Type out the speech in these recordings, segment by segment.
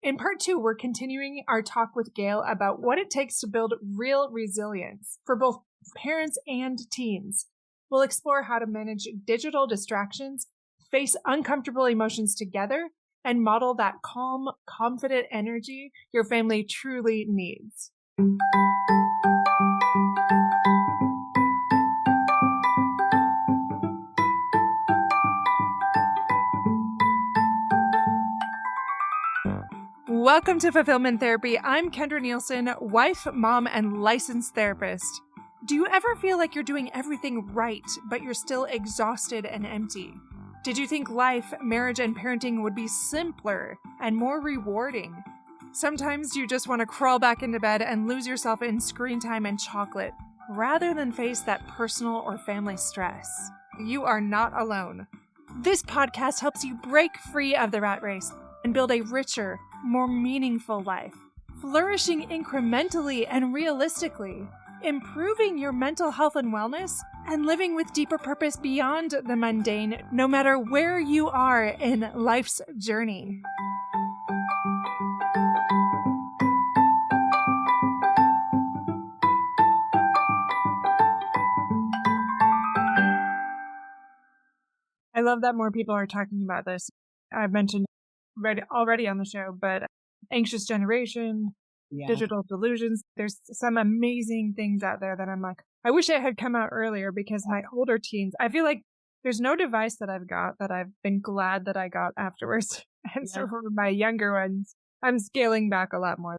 In part 2, we're continuing our talk with Gayle about what it takes to build real resilience for both parents and teens. We'll explore how to manage digital distractions, face uncomfortable emotions together, and model that calm, confident energy your family truly needs. Welcome to Fulfillment Therapy. I'm Kendra Nielsen, wife, mom, and licensed therapist. Do you ever feel like you're doing everything right, but you're still exhausted and empty? Did you think life, marriage, and parenting would be simpler and more rewarding? Sometimes you just want to crawl back into bed and lose yourself in screen time and chocolate, rather than face that personal or family stress. You are not alone. This podcast helps you break free of the rat race and build a richer, more meaningful life, flourishing incrementally and realistically, improving your mental health and wellness, and living with deeper purpose beyond the mundane, no matter where you are in life's journey. I love that more people are talking about this. I've mentioned already on the show, but anxious generation, digital delusions. There's some amazing things out there that I'm like, I wish it had come out earlier, because my older teens, I feel like there's no device that I've got that I've been glad that I got afterwards. And so for my younger ones, I'm scaling back a lot more.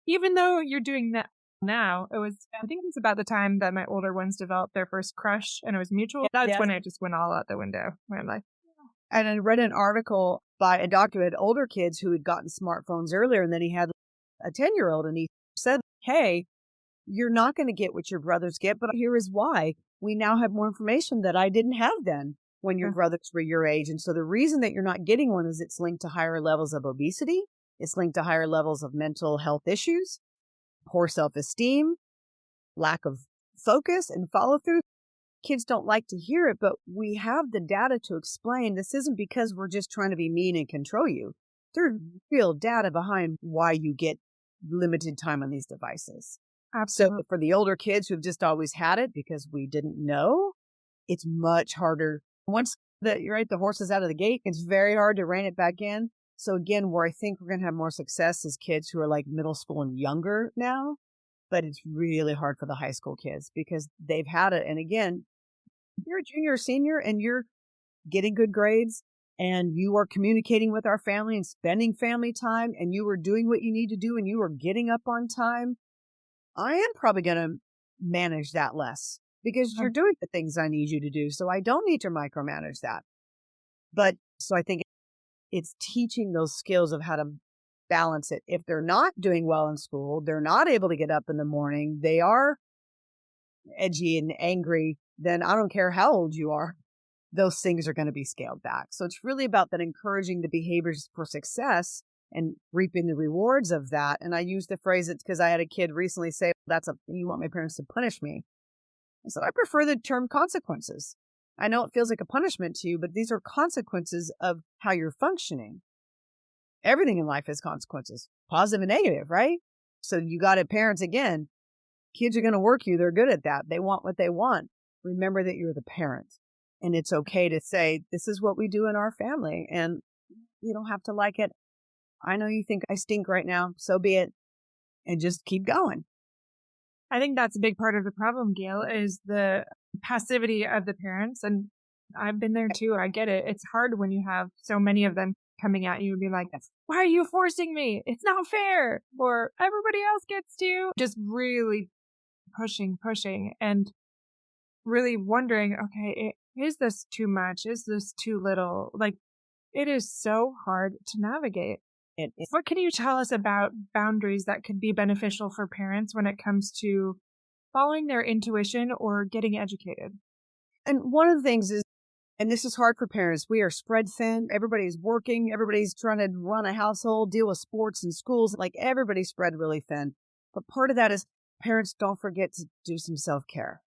Even though you're doing that now, I think it was about the time that my older ones developed their first crush, and it was mutual. That's when it just went all out the window. When I'm like, and I read an article by a doctor who had older kids who had gotten smartphones earlier, and then he had a 10-year-old, and he said, hey, you're not going to get what your brothers get, but here is why. We now have more information that I didn't have then when your brothers were your age. And so the reason that you're not getting one is it's linked to higher levels of obesity. It's linked to higher levels of mental health issues, poor self-esteem, lack of focus and follow-through. Kids don't like to hear it, but we have the data to explain this isn't because we're just trying to be mean and control you. There's real data behind why you get limited time on these devices. Absolutely. So for the older kids who've just always had it because we didn't know, it's much harder. Once the horse is out of the gate, it's very hard to rein it back in. So again, where I think we're going to have more success is kids who are like middle school and younger now, but it's really hard for the high school kids because they've had it. And again, you're a junior or senior and you're getting good grades and you are communicating with our family and spending family time and you are doing what you need to do and you are getting up on time. I am probably going to manage that less because you're doing the things I need you to do. So I don't need to micromanage that. But so I think it's teaching those skills of how to balance it. If they're not doing well in school, they're not able to get up in the morning, they are edgy and angry, then I don't care how old you are, those things are going to be scaled back. So it's really about that encouraging the behaviors for success and reaping the rewards of that. And I use the phrase, it's because I had a kid recently say, you want my parents to punish me. I said, I prefer the term consequences. I know it feels like a punishment to you, but these are consequences of how you're functioning. Everything in life has consequences, positive and negative, right? So you got it, parents, again, kids are going to work you. They're good at that. They want what they want. Remember that you're the parent. And it's okay to say, this is what we do in our family. And you don't have to like it. I know you think I stink right now. So be it. And just keep going. I think that's a big part of the problem, Gayle, is the passivity of the parents. And I've been there too. I get it. It's hard when you have so many of them coming at you and be like, why are you forcing me? It's not fair. Or everybody else gets to. Just really pushing, and really wondering, okay, is this too much? Is this too little? Like, it is so hard to navigate. What can you tell us about boundaries that could be beneficial for parents when it comes to following their intuition or getting educated? And one of the things is, and this is hard for parents, we are spread thin. Everybody's working. Everybody's trying to run a household, deal with sports and schools. Like everybody's spread really thin. But part of that is parents don't forget to do some self-care,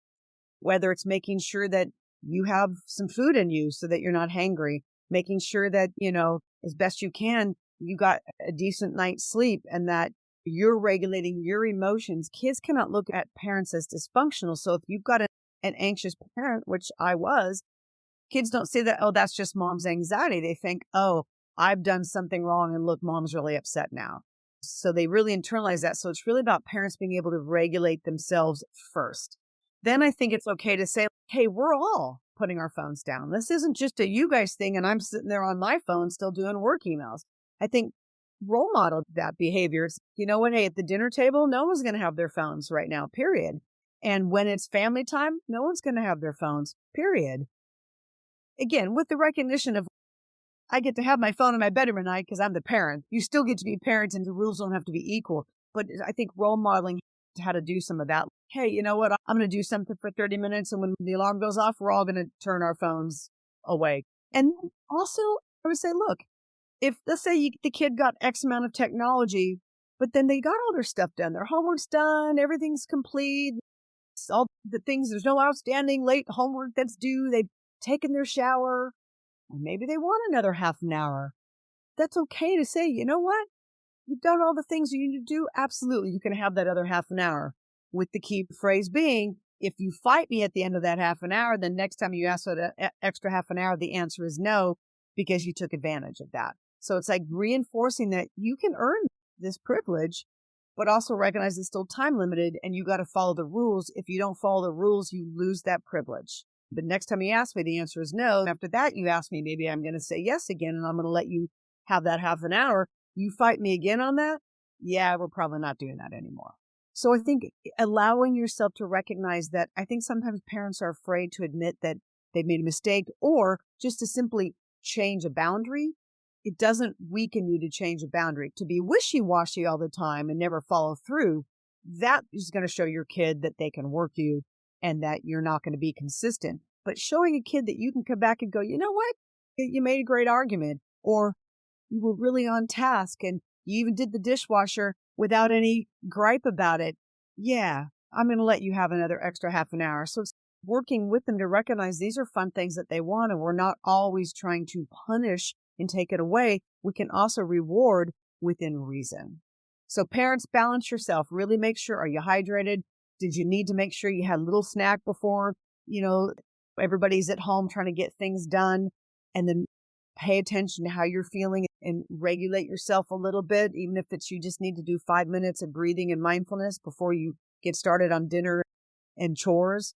whether it's making sure that you have some food in you so that you're not hangry, making sure that, as best you can, you got a decent night's sleep and that you're regulating your emotions. Kids cannot look at parents as dysfunctional. So if you've got an anxious parent, which I was, kids don't see that, oh, that's just mom's anxiety. They think, oh, I've done something wrong and look, mom's really upset now. So they really internalize that. So it's really about parents being able to regulate themselves first. Then I think it's okay to say, hey, we're all putting our phones down. This isn't just a you guys thing and I'm sitting there on my phone still doing work emails. I think role model that behavior. You know what? Hey, at the dinner table, no one's going to have their phones right now, period. And when it's family time, no one's going to have their phones, period. Again, with the recognition of I get to have my phone in my bedroom at night because I'm the parent. You still get to be parents and the rules don't have to be equal. But I think role modeling how to do some of that. Hey, you know what? I'm going to do something for 30 minutes. And when the alarm goes off, we're all going to turn our phones away. And also, I would say, look, if let's say the kid got X amount of technology, but then they got all their stuff done, their homework's done, everything's complete, all the things, there's no outstanding late homework that's due, they've taken their shower, and maybe they want another half an hour. That's okay to say, you know what? You've done all the things you need to do. Absolutely. You can have that other half an hour, with the key phrase being, if you fight me at the end of that half an hour, then next time you ask for the extra half an hour, the answer is no, because you took advantage of that. So it's like reinforcing that you can earn this privilege, but also recognize it's still time limited and you got to follow the rules. If you don't follow the rules, you lose that privilege. But next time you ask me, the answer is no. After that, you ask me, maybe I'm going to say yes again, and I'm going to let you have that half an hour. You fight me again on that? Yeah, we're probably not doing that anymore. So I think allowing yourself to recognize that, I think sometimes parents are afraid to admit that they made a mistake or just to simply change a boundary. It doesn't weaken you to change a boundary. To be wishy-washy all the time and never follow through, that is going to show your kid that they can work you and that you're not going to be consistent. But showing a kid that you can come back and go, you know what? You made a great argument, or you were really on task and you even did the dishwasher without any gripe about it. Yeah, I'm going to let you have another extra half an hour. So it's working with them to recognize these are fun things that they want, and we're not always trying to punish and take it away. We can also reward within reason. So parents, balance yourself. Really make sure, are you hydrated? Did you need to make sure you had a little snack before, everybody's at home trying to get things done? And then pay attention to how you're feeling and regulate yourself a little bit, even if it's you just need to do 5 minutes of breathing and mindfulness before you get started on dinner and chores.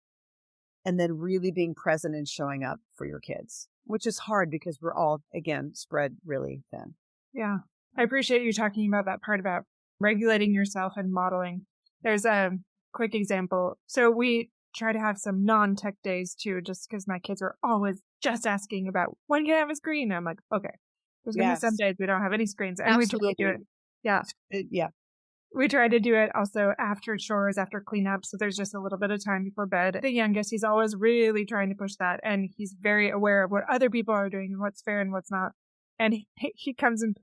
And then really being present and showing up for your kids, which is hard because we're all, again, spread really thin. Yeah. I appreciate you talking about that part about regulating yourself and modeling. There's a quick example. So we try to have some non-tech days too, just because my kids are always just asking about when can I have a screen? I'm like, okay, there's going to be some days we don't have any screens. And Absolutely. we try to do it. Yeah. Yeah. We try to do it also after chores, after cleanup. So there's just a little bit of time before bed. The youngest, he's always really trying to push that. And he's very aware of what other people are doing and what's fair and what's not. And he comes in,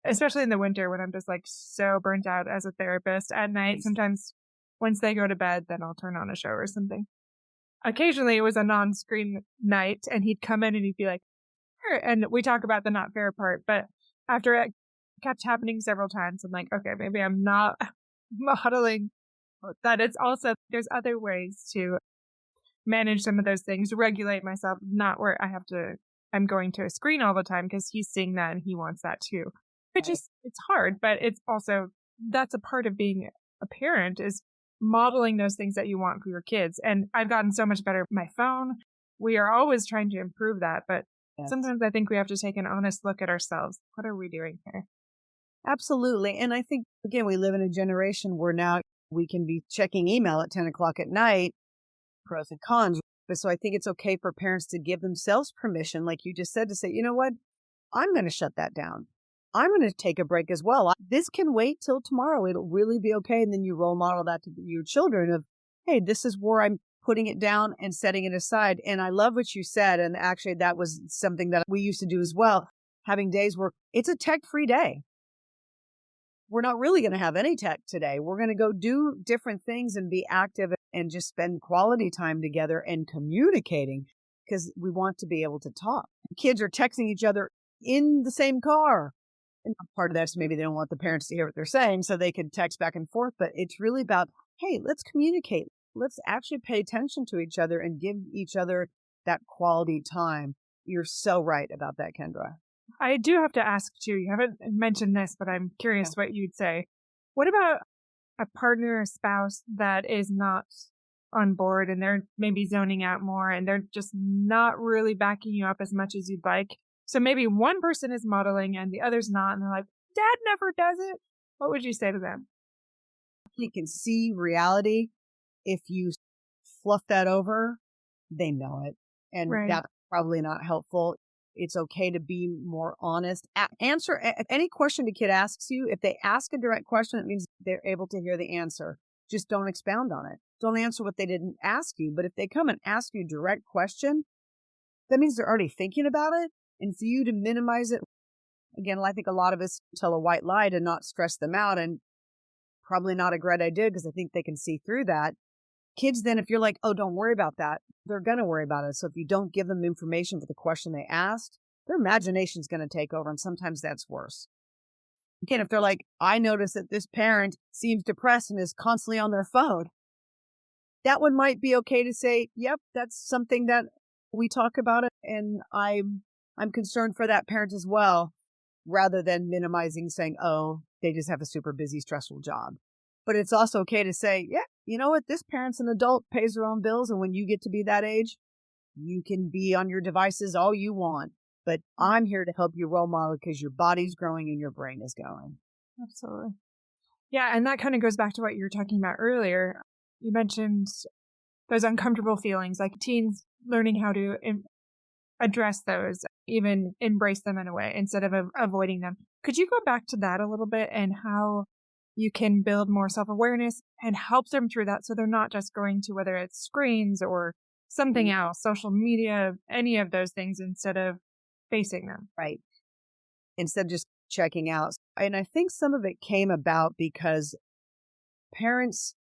especially in the winter when I'm just like so burnt out as a therapist at night. Sometimes once they go to bed, then I'll turn on a show or something. Occasionally it was a non-screen night and he'd come in and he'd be like, sure. And we talk about the not fair part. But after it kept happening several times, I'm like, okay, maybe I'm not modeling that. It's also, there's other ways to manage some of those things, regulate myself, not where I'm going to a screen all the time because he's seeing that and he wants that too. Which is, it's hard, but it's also, that's a part of being a parent, is modeling those things that you want for your kids. And I've gotten so much better with my phone. We are always trying to improve that, but sometimes I think we have to take an honest look at ourselves. What are we doing here? Absolutely. And I think, again, we live in a generation where now we can be checking email at 10 o'clock at night, pros and cons. But so I think it's okay for parents to give themselves permission, like you just said, to say, you know what, I'm going to shut that down. I'm going to take a break as well. This can wait till tomorrow. It'll really be okay. And then you role model that to your children of, hey, this is where I'm putting it down and setting it aside. And I love what you said. And actually, that was something that we used to do as well. Having days where it's a tech-free day. We're not really going to have any tech today. We're going to go do different things and be active and just spend quality time together and communicating because we want to be able to talk. Kids are texting each other in the same car. And part of that's maybe they don't want the parents to hear what they're saying, so they could text back and forth. But it's really about, hey, let's communicate. Let's actually pay attention to each other and give each other that quality time. You're so right about that, Kendra. I do have to ask too, you haven't mentioned this, but I'm curious what you'd say. What about a partner or spouse that is not on board and they're maybe zoning out more and they're just not really backing you up as much as you'd like? So maybe one person is modeling and the other's not, and they're like, Dad never does it. What would you say to them? You can see reality. If you fluff that over, they know it. And that's probably not helpful. It's okay to be more honest. Answer any question the kid asks you. If they ask a direct question, it means they're able to hear the answer. Just don't expound on it. Don't answer what they didn't ask you. But if they come and ask you a direct question, that means they're already thinking about it. And for you to minimize it, again, I think a lot of us tell a white lie to not stress them out, and probably not a great idea because I think they can see through that. Kids then, if you're like, oh, don't worry about that, they're going to worry about it. So if you don't give them information for the question they asked, their imagination's going to take over, and sometimes that's worse. Again, if they're like, I notice that this parent seems depressed and is constantly on their phone, that one might be okay to say, yep, that's something that we talk about it, and I'm concerned for that parent as well, rather than minimizing, saying, oh, they just have a super busy, stressful job. But it's also okay to say, yeah, you know what? This parent's an adult, pays their own bills. And when you get to be that age, you can be on your devices all you want. But I'm here to help you role model because your body's growing and your brain is going. Absolutely. Yeah. And that kind of goes back to what you were talking about earlier. You mentioned those uncomfortable feelings, like teens learning how to address those, even embrace them in a way instead of avoiding them. Could you go back to that a little bit and how you can build more self-awareness and help them through that so they're not just going to whether it's screens or something else, social media, any of those things instead of facing them? Right. Instead of just checking out. And I think some of it came about because parents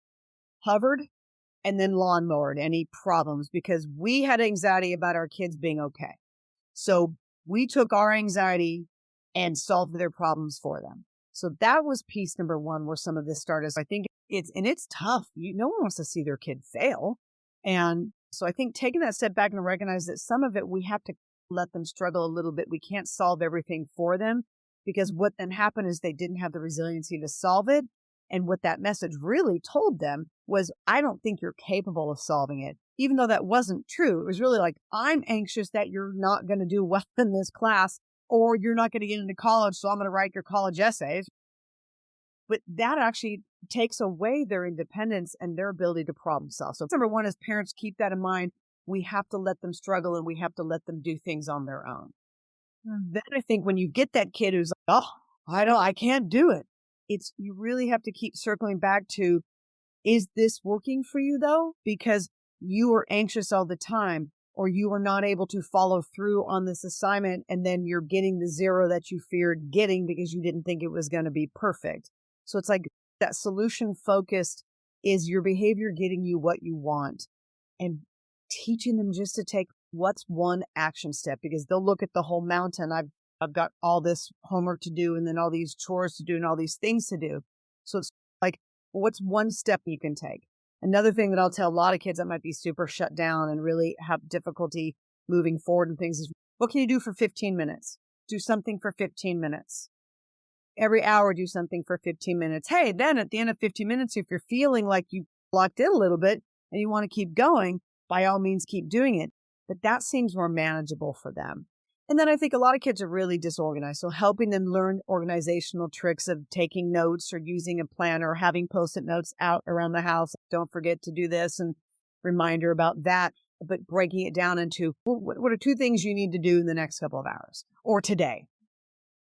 hovered and then lawnmowered any problems because we had anxiety about our kids being okay. So we took our anxiety and solved their problems for them. So that was piece number one where some of this started. I think it's tough. No one wants to see their kid fail. And so I think taking that step back and recognize that some of it, we have to let them struggle a little bit. We can't solve everything for them because what then happened is they didn't have the resiliency to solve it. And what that message really told them was, I don't think you're capable of solving it. Even though that wasn't true, it was really like, I'm anxious that you're not going to do well in this class, or you're not going to get into college, so I'm going to write your college essays. But that actually takes away their independence and their ability to problem solve. So number one is parents keep that in mind. We have to let them struggle and we have to let them do things on their own. Then I think when you get that kid who's like, oh, I can't do it. You really have to keep circling back to, is this working for you though? Because you are anxious all the time, or you are not able to follow through on this assignment, and then you're getting the 0 that you feared getting because you didn't think it was going to be perfect. So it's like that solution focused, is your behavior getting you what you want? And teaching them just to take what's one action step, because they'll look at the whole mountain. I've got all this homework to do and then all these chores to do and all these things to do. So it's like, what's one step you can take? Another thing that I'll tell a lot of kids that might be super shut down and really have difficulty moving forward and things is, what can you do for 15 minutes? Do something for 15 minutes. Every hour, do something for 15 minutes. Hey, then at the end of 15 minutes, if you're feeling like you blocked in a little bit and you want to keep going, by all means, keep doing it. But that seems more manageable for them. And then I think a lot of kids are really disorganized. So helping them learn organizational tricks of taking notes or using a planner or having Post-it notes out around the house. Don't forget to do this, and reminder about that. But breaking it down into, what are 2 things you need to do in the next couple of hours or today?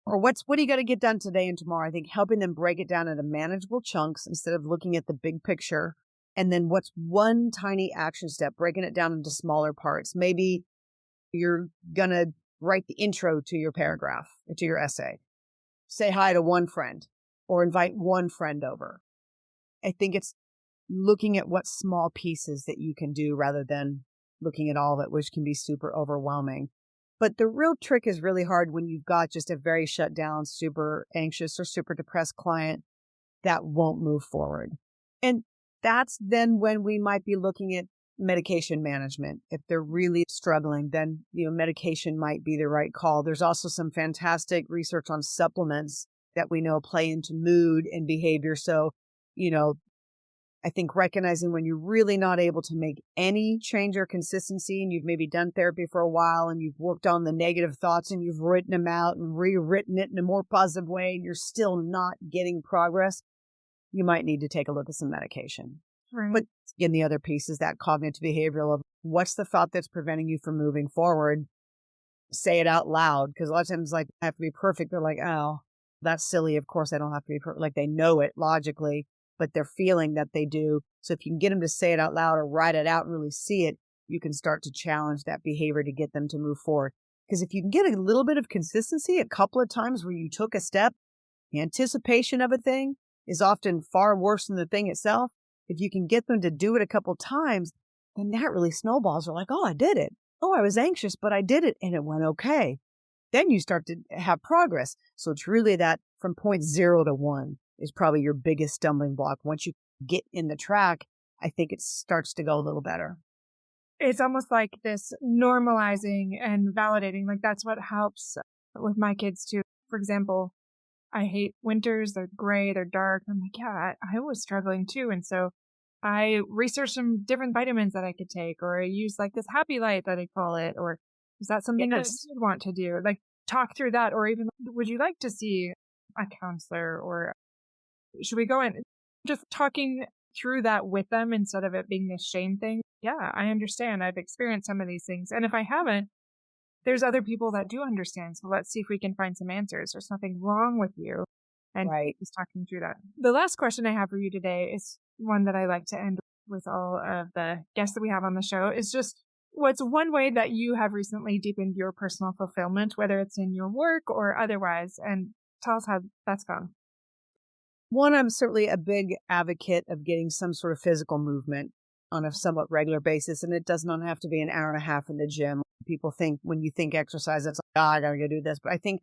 Or what do you got to get done today and tomorrow? I think helping them break it down into manageable chunks instead of looking at the big picture. And then what's one tiny action step, breaking it down into smaller parts. Maybe you're going to write the intro to your paragraph, to your essay. Say hi to one friend or invite one friend over. I think it's looking at what small pieces that you can do rather than looking at all of it, which can be super overwhelming. But the real trick is really hard when you've got just a very shut down, super anxious or super depressed client that won't move forward. And that's then when we might be looking at medication management. If they're really struggling, then, medication might be the right call. There's also some fantastic research on supplements that we know play into mood and behavior. So, I think recognizing when you're really not able to make any change or consistency, and you've maybe done therapy for a while and you've worked on the negative thoughts and you've written them out and rewritten it in a more positive way, and you're still not getting progress, you might need to take a look at some medication. Right. But again, the other piece is that cognitive behavioral of what's the thought that's preventing you from moving forward? Say it out loud. Because a lot of times, like, I have to be perfect. They're like, oh, that's silly. Of course, I don't have to be perfect. Like, they know it logically, but they're feeling that they do. So if you can get them to say it out loud or write it out and really see it, you can start to challenge that behavior to get them to move forward. Because if you can get a little bit of consistency, a couple of times where you took a step, the anticipation of a thing is often far worse than the thing itself. If you can get them to do it a couple times, then that really snowballs. They're like, oh, I did it. Oh, I was anxious, but I did it and it went okay. Then you start to have progress. So it's really that from point 0 to 1 is probably your biggest stumbling block. Once you get in the track, I think it starts to go a little better. It's almost like this normalizing and validating. Like that's what helps with my kids too. For example, I hate winters. They're gray. They're dark. I'm like, yeah, I was struggling too. And so I researched some different vitamins that I could take, or I use like this happy light that I call it, or is that something that you would want to do? Like talk through that, or even would you like to see a counselor, or should we go in? Just talking through that with them instead of it being this shame thing. Yeah, I understand. I've experienced some of these things. And if I haven't, there's other people that do understand. So let's see if we can find some answers. There's nothing wrong with you. And just talking through that. The last question I have for you today is one that I like to end with all of the guests that we have on the show, is just what's one way that you have recently deepened your personal fulfillment, whether it's in your work or otherwise, and tell us how that's gone. One, I'm certainly a big advocate of getting some sort of physical movement on a somewhat regular basis. And it does not have to be an hour and a half in the gym. People think when you think exercise, it's like, I gotta go do this. But I think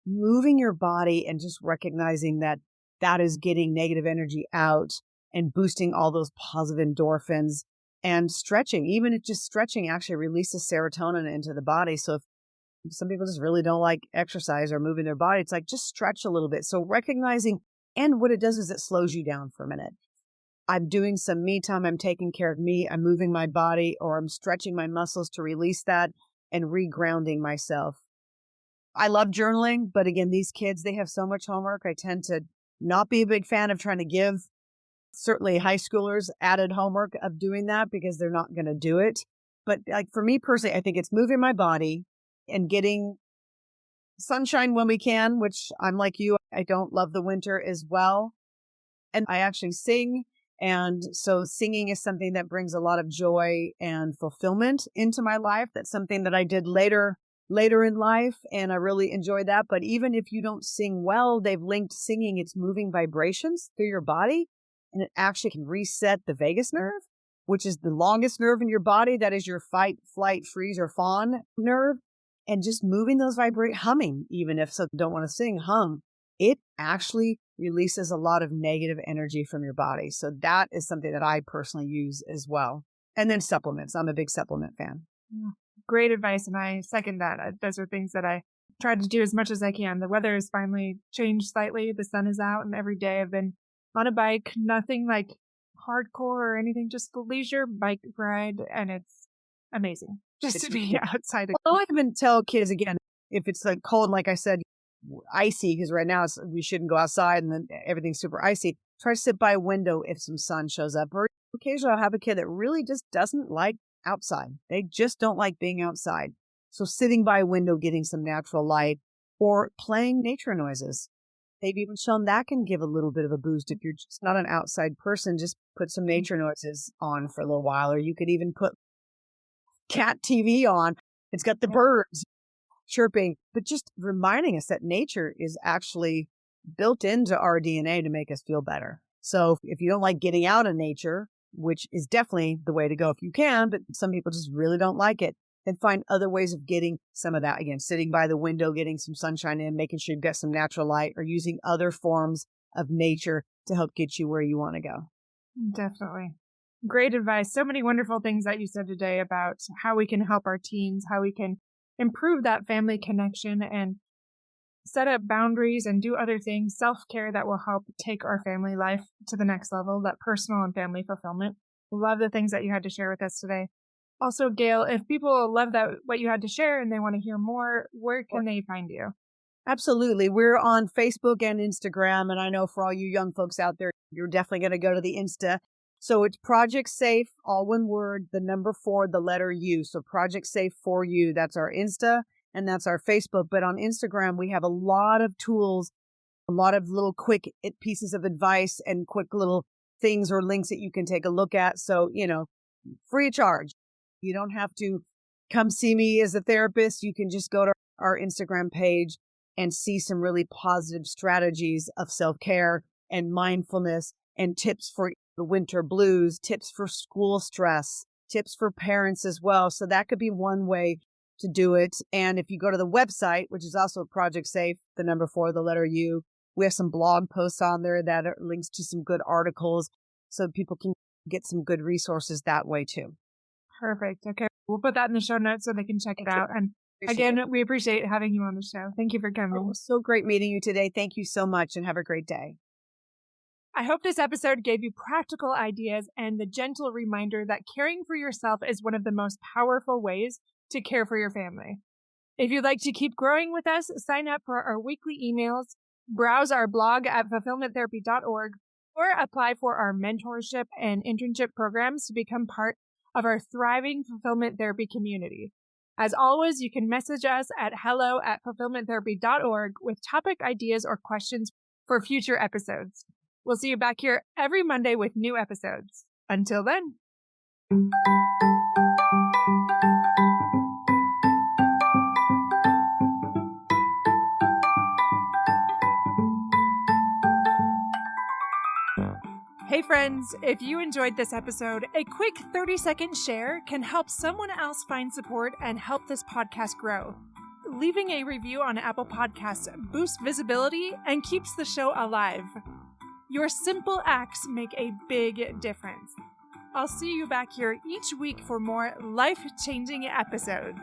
moving your body and just recognizing that that is getting negative energy out and boosting all those positive endorphins, and stretching, even if just stretching actually releases serotonin into the body. So if some people just really don't like exercise or moving their body, it's like, just stretch a little bit. So recognizing, and what it does is it slows you down for a minute. I'm doing some me time. I'm taking care of me. I'm moving my body, or I'm stretching my muscles to release that and regrounding myself. I love journaling, but again, these kids, they have so much homework. I tend to not be a big fan of trying to give certainly high schoolers added homework of doing that, because they're not going to do it. But like for me personally, I think it's moving my body and getting sunshine when we can, which I'm like you, I don't love the winter as well. And I actually sing. And so singing is something that brings a lot of joy and fulfillment into my life. That's something that I did later in life, and I really enjoy that. But even if you don't sing well, they've linked singing, it's moving vibrations through your body, and it actually can reset the vagus nerve, which is the longest nerve in your body. That is your fight, flight, freeze, or fawn nerve. And just moving those humming, even if some don't want to sing, hum, it actually releases a lot of negative energy from your body. So that is something that I personally use as well. And then supplements. I'm a big supplement fan. Yeah. Great advice. And I second that. Those are things that I try to do as much as I can. The weather has finally changed slightly. The sun is out, and every day I've been on a bike, nothing like hardcore or anything, just a leisure bike ride. And it's amazing just to be outside. Well, I even tell kids, again, if it's like cold, like I said, icy, because right now we shouldn't go outside and then everything's super icy. Try to sit by a window if some sun shows up. Or occasionally I'll have a kid that really just doesn't like outside. They just don't like being outside. So sitting by a window, getting some natural light, or playing nature noises. They've even shown that can give a little bit of a boost. If you're just not an outside person, just put some nature noises on for a little while. Or you could even put cat TV on. It's got the birds chirping, but just reminding us that nature is actually built into our DNA to make us feel better. So if you don't like getting out in nature, which is definitely the way to go if you can, but some people just really don't like it, then find other ways of getting some of that. Again, sitting by the window, getting some sunshine in, making sure you've got some natural light, or using other forms of nature to help get you where you want to go. Definitely. Great advice. So many wonderful things that you said today about how we can help our teens, how we can improve that family connection and set up boundaries and do other things, self-care that will help take our family life to the next level, that personal and family fulfillment. Love the things that you had to share with us today. Also, Gayle, if people love what you had to share and they want to hear more, where can they find you? Absolutely. We're on Facebook and Instagram. And I know for all you young folks out there, you're definitely going to go to the Insta. So it's Project Safe, all one word, the number 4, the letter U. So Project Safe for You. That's our Insta and that's our Facebook. But on Instagram, we have a lot of tools, a lot of little quick pieces of advice and quick little things or links that you can take a look at. So, free of charge. You don't have to come see me as a therapist. You can just go to our Instagram page and see some really positive strategies of self-care and mindfulness and tips for the winter blues, tips for school stress, tips for parents as well. So that could be one way to do it. And if you go to the website, which is also Project Safe, the number 4, the letter U, we have some blog posts on there that are links to some good articles so people can get some good resources that way too. Perfect. Okay. We'll put that in the show notes so they can check it out. And again, we appreciate having you on the show. Thank you for coming. It was so great meeting you today. Thank you so much and have a great day. I hope this episode gave you practical ideas and the gentle reminder that caring for yourself is one of the most powerful ways to care for your family. If you'd like to keep growing with us, sign up for our weekly emails, browse our blog at fulfillmenttherapy.org, or apply for our mentorship and internship programs to become part of our thriving fulfillment therapy community. As always, you can message us at hello@fulfillmenttherapy.org with topic ideas or questions for future episodes. We'll see you back here every Monday with new episodes. Until then. Hey friends, if you enjoyed this episode, a quick 30-second share can help someone else find support and help this podcast grow. Leaving a review on Apple Podcasts boosts visibility and keeps the show alive. Your simple acts make a big difference. I'll see you back here each week for more life-changing episodes.